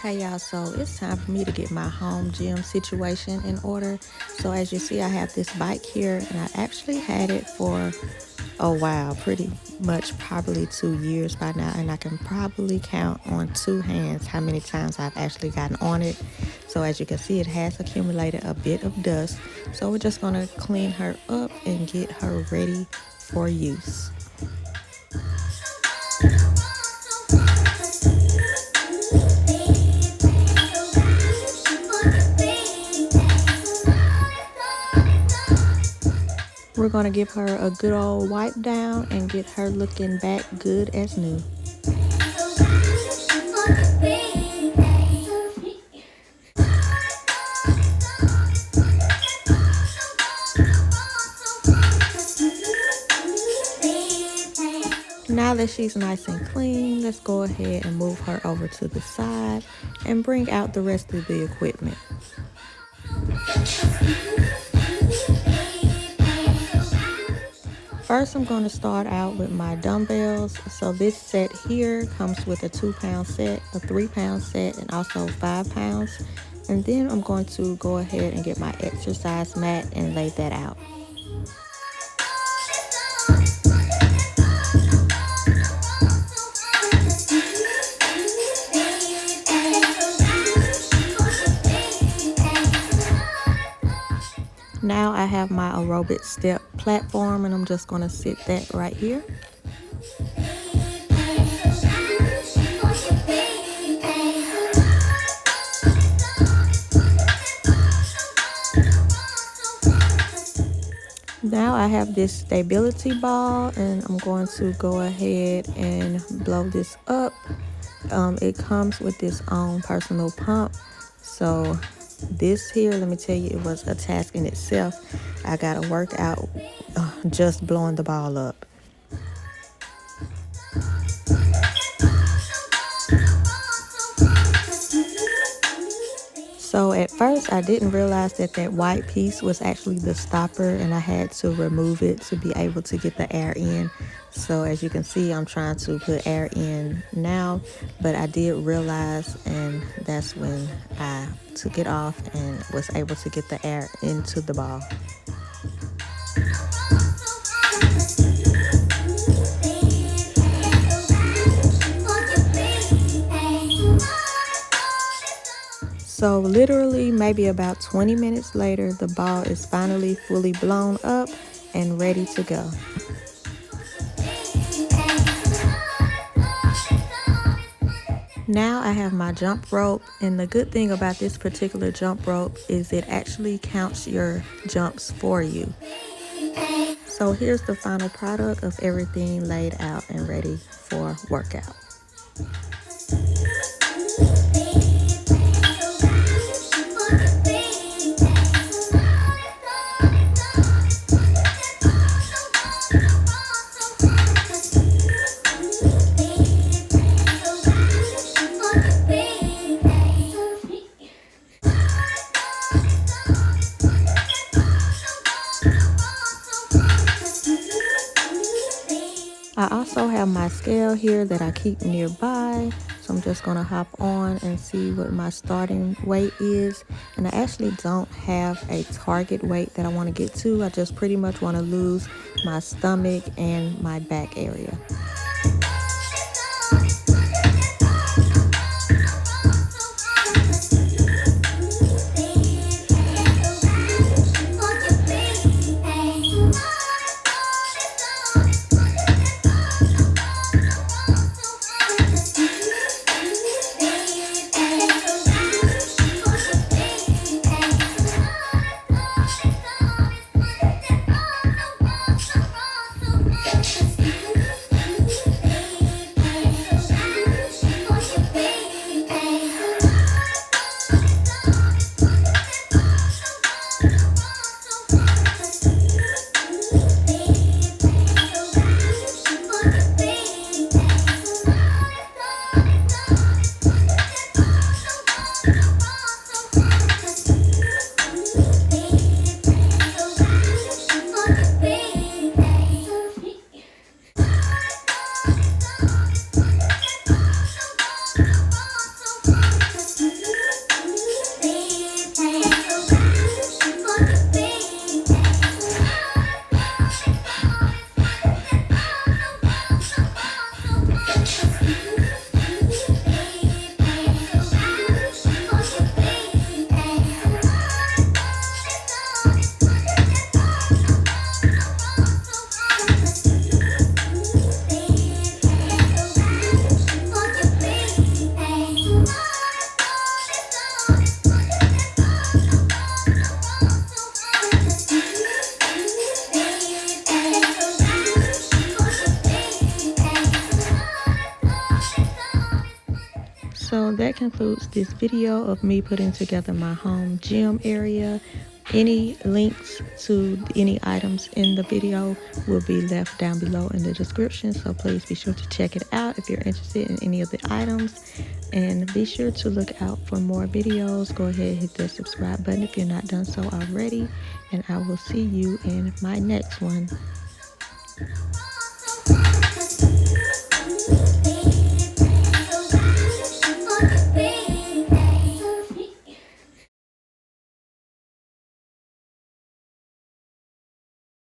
Okay, y'all, so it's time for me to get my home gym situation in order. So as you see, I have this bike here, and I actually had it for a while, pretty much probably 2 years by now, and I can probably count on two hands how many times I've actually gotten on it. So as you can see, it has accumulated a bit of dust, so we're just going to clean her up and get her ready for use. We're going to give her a good old wipe down and get her looking back good as new. Now that she's nice and clean, let's go ahead and move her over to the side and bring out the rest of the equipment. First, I'm going to start out with my dumbbells. So this set here comes with a 2-pound set, a 3-pound set, and also 5 pounds. And then I'm going to go ahead and get my exercise mat and lay that out. Now I have my aerobic step platform, and I'm just going to sit that right here. Now I have this stability ball, and I'm going to go ahead and blow this up. It comes with its own personal pump. So this here, let me tell you, it was a task in itself. I got to work out just blowing the ball up. So at first I didn't realize that that white piece was actually the stopper, and I had to remove it to be able to get the air in. So as you can see, I'm trying to put air in now, but I did realize, and that's when I took it off and was able to get the air into the ball. So literally maybe about 20 minutes later, the ball is finally fully blown up and ready to go. Now I have my jump rope, and the good thing about this particular jump rope is it actually counts your jumps for you. So here's the final product of everything laid out and ready for workout. I also have my scale here that I keep nearby, so I'm just going to hop on and see what my starting weight is. And I actually don't have a target weight that I want to get to. I just pretty much want to lose my stomach and my back area. so that concludes this video of me putting together my home gym area. Any links to any items in the video will be left down below in the description, so please be sure to check it out if you're interested in any of the items. And be sure to look out for more videos. Go ahead and hit the subscribe button if you're not done so already, and I will see you in my next one.